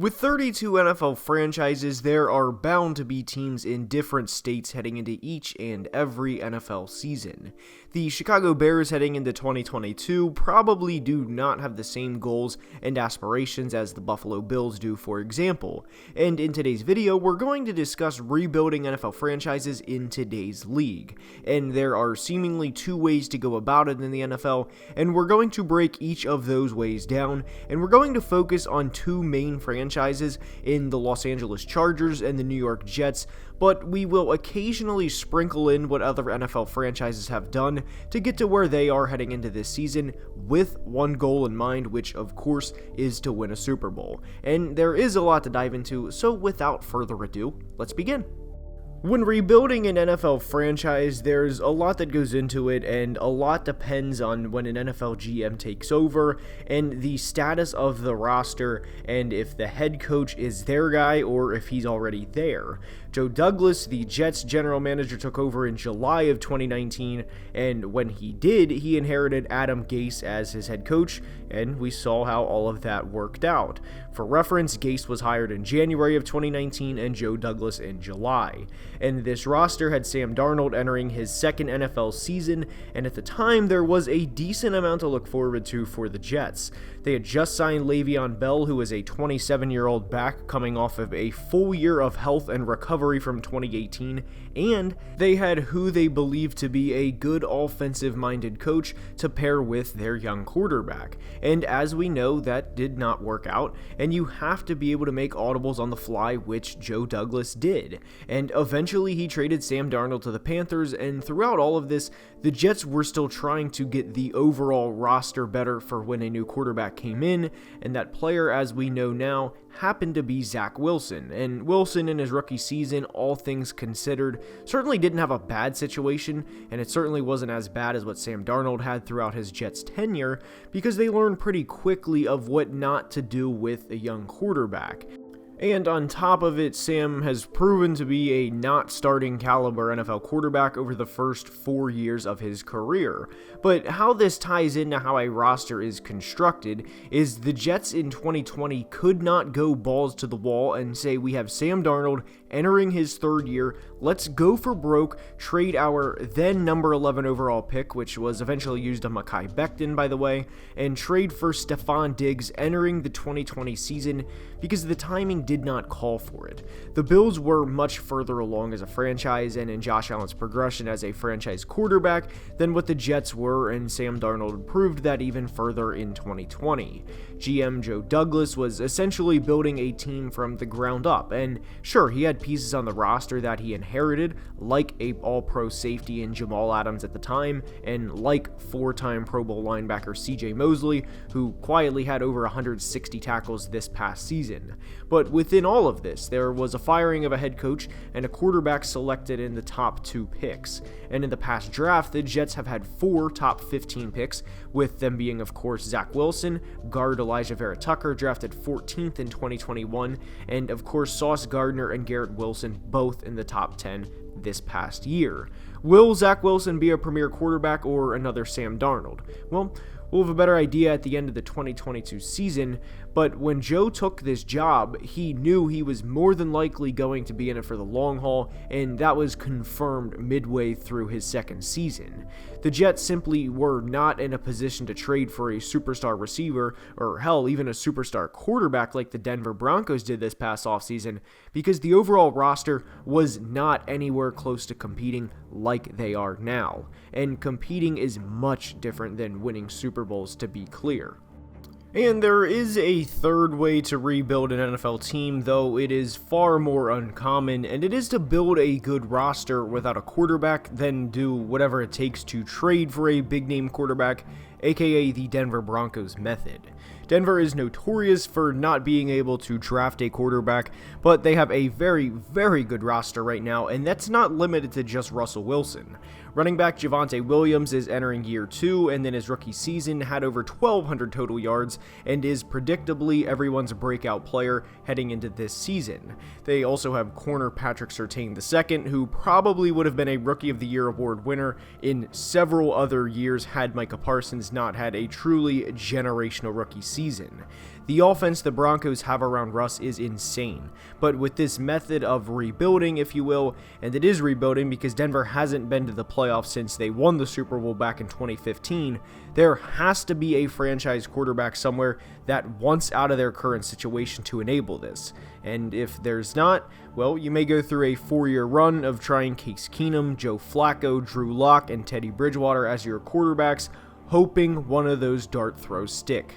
With 32 NFL franchises, there are bound to be teams in different states heading into each and every NFL season. The Chicago Bears heading into 2022 probably do not have the same goals and aspirations as the Buffalo Bills do, for example. And in today's video, we're going to discuss rebuilding NFL franchises in today's league. And there are seemingly two ways to go about it in the NFL, and we're going to break each of those ways down, and we're going to focus on two main franchises in the Los Angeles Chargers and the New York Jets, but we will occasionally sprinkle in what other NFL franchises have done to get to where they are heading into this season with one goal in mind, which of course is to win a Super Bowl. And there is a lot to dive into, so without further ado, let's begin. When rebuilding an NFL franchise, there's a lot that goes into it, and a lot depends on when an NFL GM takes over, and the status of the roster, and if the head coach is their guy or if he's already there. Joe Douglas, the Jets general manager, took over in July of 2019, and when he did, he inherited Adam Gase as his head coach, and we saw how all of that worked out. For reference, Gase was hired in January of 2019 and Joe Douglas in July. And this roster had Sam Darnold entering his second NFL season, and at the time there was a decent amount to look forward to for the Jets. They had just signed Le'Veon Bell, who is a 27-year-old back coming off of a full year of health and recovery from 2018, and they had who they believed to be a good offensive-minded coach to pair with their young quarterback. And as we know, that did not work out, and you have to be able to make audibles on the fly, which Joe Douglas did. And eventually he traded Sam Darnold to the Panthers, and throughout all of this, the Jets were still trying to get the overall roster better for when a new quarterback came in, and that player, as we know now, happened to be Zach Wilson. And Wilson in his rookie season, all things considered, certainly didn't have a bad situation, and it certainly wasn't as bad as what Sam Darnold had throughout his Jets tenure, because they learned pretty quickly of what not to do with a young quarterback. And on top of it, Sam has proven to be a not starting caliber NFL quarterback over the first 4 years of his career. But how this ties into how a roster is constructed is the Jets in 2020 could not go balls to the wall and say, we have Sam Darnold entering his third year, let's go for broke, trade our then number 11 overall pick, which was eventually used on Mekhi Becton, by the way, and trade for Stephon Diggs entering the 2020 season because the timing did not call for it. The Bills were much further along as a franchise and in Josh Allen's progression as a franchise quarterback than what the Jets were, and Sam Darnold proved that even further in 2020. GM Joe Douglas was essentially building a team from the ground up, and sure, he had pieces on the roster that he inherited, like a all-pro safety in Jamal Adams at the time, and like four-time Pro Bowl linebacker CJ Mosley, who quietly had over 160 tackles this past season. But within all of this, there was a firing of a head coach and a quarterback selected in the top 2 picks. And in the past draft, the Jets have had 4 top 15 picks, with them being, of course, Zach Wilson, guard Elijah Vera Tucker, drafted 14th in 2021, and of course Sauce Gardner and Garrett Wilson, both in the top 10 this past year. Will Zach Wilson be a premier quarterback or another Sam Darnold? Well, we'll have a better idea at the end of the 2022 season, but when Joe took this job, he knew he was more than likely going to be in it for the long haul, and that was confirmed midway through his second season. The Jets simply were not in a position to trade for a superstar receiver, or hell, even a superstar quarterback like the Denver Broncos did this past offseason, because the overall roster was not anywhere close to competing like they are now. And competing is much different than winning Super Bowls, to be clear. And there is a third way to rebuild an NFL team, though it is far more uncommon, and it is to build a good roster without a quarterback, then do whatever it takes to trade for a big-name quarterback, aka the Denver Broncos method. Denver is notorious for not being able to draft a quarterback, but they have a very, very good roster right now, and that's not limited to just Russell Wilson. Running back Javonte Williams is entering year 2, and in his rookie season had over 1,200 total yards, and is predictably everyone's breakout player heading into this season. They also have corner Patrick Surtain II, who probably would have been a Rookie of the Year award winner in several other years had Micah Parsons not had a truly generational rookie season. season. The offense the Broncos have around Russ is insane, but with this method of rebuilding, if you will, and it is rebuilding because Denver hasn't been to the playoffs since they won the Super Bowl back in 2015, there has to be a franchise quarterback somewhere that wants out of their current situation to enable this. And if there's not, well, you may go through a 4-year run of trying Case Keenum, Joe Flacco, Drew Lock, and Teddy Bridgewater as your quarterbacks, hoping one of those dart throws stick.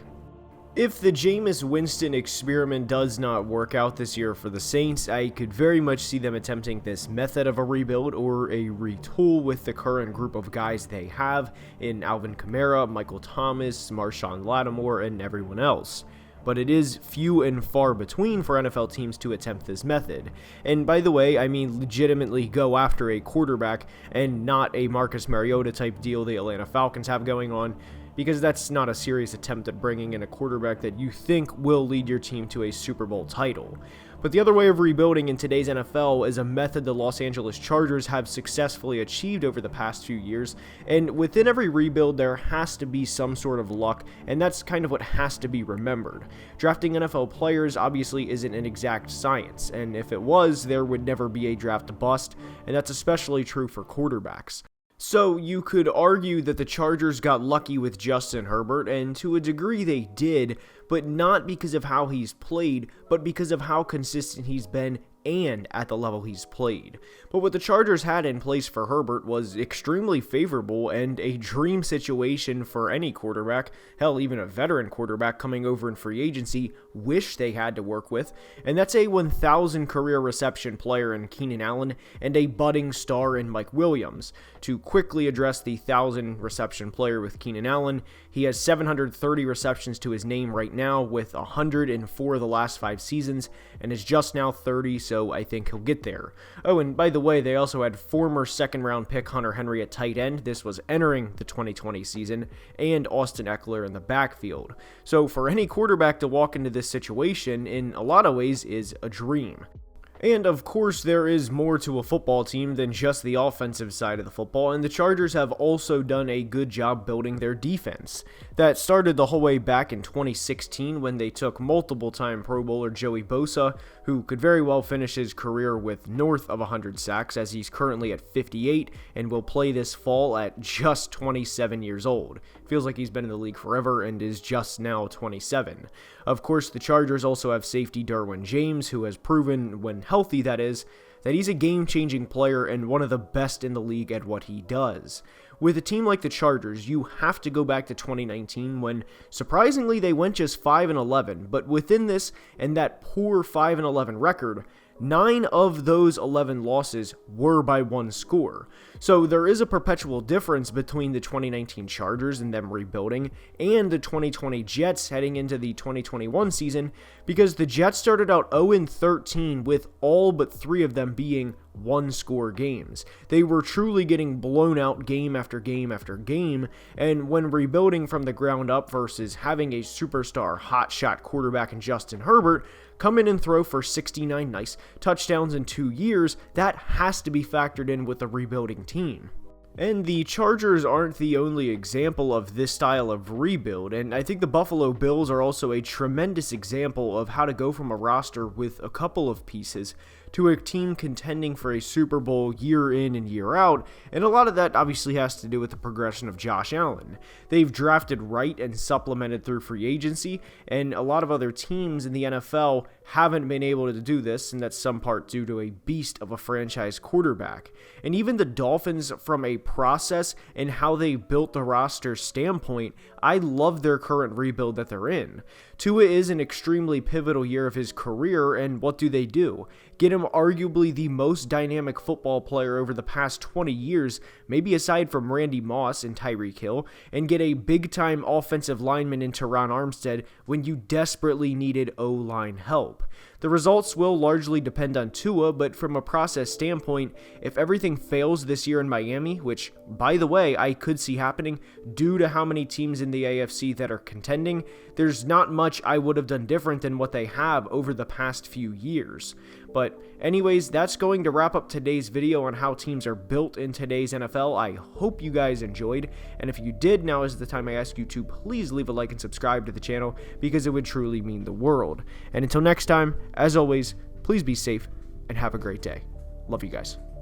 If the Jameis Winston experiment does not work out this year for the Saints, I could very much see them attempting this method of a rebuild or a retool with the current group of guys they have in Alvin Kamara, Michael Thomas, Marshawn Lattimore, and everyone else. But it is few and far between for NFL teams to attempt this method. And by the way, I mean legitimately go after a quarterback and not a Marcus Mariota type deal the Atlanta Falcons have going on, because that's not a serious attempt at bringing in a quarterback that you think will lead your team to a Super Bowl title. But the other way of rebuilding in today's NFL is a method the Los Angeles Chargers have successfully achieved over the past few years, and within every rebuild there has to be some sort of luck, and that's kind of what has to be remembered. Drafting NFL players obviously isn't an exact science, and if it was, there would never be a draft bust, and that's especially true for quarterbacks. So you could argue that the Chargers got lucky with Justin Herbert, and to a degree they did, but not because of how he's played, but because of how consistent he's been and at the level he's played. But what the Chargers had in place for Herbert was extremely favorable and a dream situation for any quarterback, hell, even a veteran quarterback coming over in free agency, wish they had to work with, and that's a 1,000 career reception player in Keenan Allen and a budding star in Mike Williams. To quickly address the 1,000 reception player with Keenan Allen, he has 730 receptions to his name right now with 104 of the last 5 seasons, and is just now 30, so I think he'll get there. Oh, and by the way, they also had former second-round pick Hunter Henry at tight end. This was entering the 2020 season, and Austin Eckler in the backfield. So for any quarterback to walk into this situation, in a lot of ways, is a dream. And of course, there is more to a football team than just the offensive side of the football, and the Chargers have also done a good job building their defense. That started the whole way back in 2016 when they took multiple-time Pro Bowler Joey Bosa, who could very well finish his career with north of 100 sacks, as he's currently at 58 and will play this fall at just 27 years old. Feels like he's been in the league forever and is just now 27. Of course, the Chargers also have safety Derwin James, who has proven, when healthy that is, that he's a game-changing player and one of the best in the league at what he does. With a team like the Chargers, you have to go back to 2019 when, surprisingly, they went just 5-11, but within this and that poor 5-11 record, 9 of those 11 losses were by 1 score. So there is a perpetual difference between the 2019 Chargers and them rebuilding and the 2020 Jets heading into the 2021 season, because the Jets started out 0-13 with all but 3 of them being 1-score games. They were truly getting blown out game after game after game, and when rebuilding from the ground up versus having a superstar hotshot quarterback in Justin Herbert come in and throw for 69 nice touchdowns in 2 years, that has to be factored in with the rebuilding team. And the Chargers aren't the only example of this style of rebuild, and I think the Buffalo Bills are also a tremendous example of how to go from a roster with a couple of pieces to a team contending for a Super Bowl year in and year out, and a lot of that obviously has to do with the progression of Josh Allen. They've drafted right and supplemented through free agency, and a lot of other teams in the NFL haven't been able to do this, and that's some part due to a beast of a franchise quarterback. And even the Dolphins, from a process and how they built the roster standpoint, I love their current rebuild that they're in. Tua is an extremely pivotal year of his career, and what do? Get him arguably the most dynamic football player over the past 20 years, maybe aside from Randy Moss and Tyreek Hill, and get a big-time offensive lineman in Teron Armstead when you desperately needed O-line help. The results will largely depend on Tua, but from a process standpoint, if everything fails this year in Miami, which, by the way, I could see happening due to how many teams in the AFC that are contending, there's not much I would have done different than what they have over the past few years. But anyways, that's going to wrap up today's video on how teams are built in today's NFL. I hope you guys enjoyed, and if you did, now is the time I ask you to please leave a like and subscribe to the channel, because it would truly mean the world. And until next time, as always, please be safe and have a great day. Love you guys.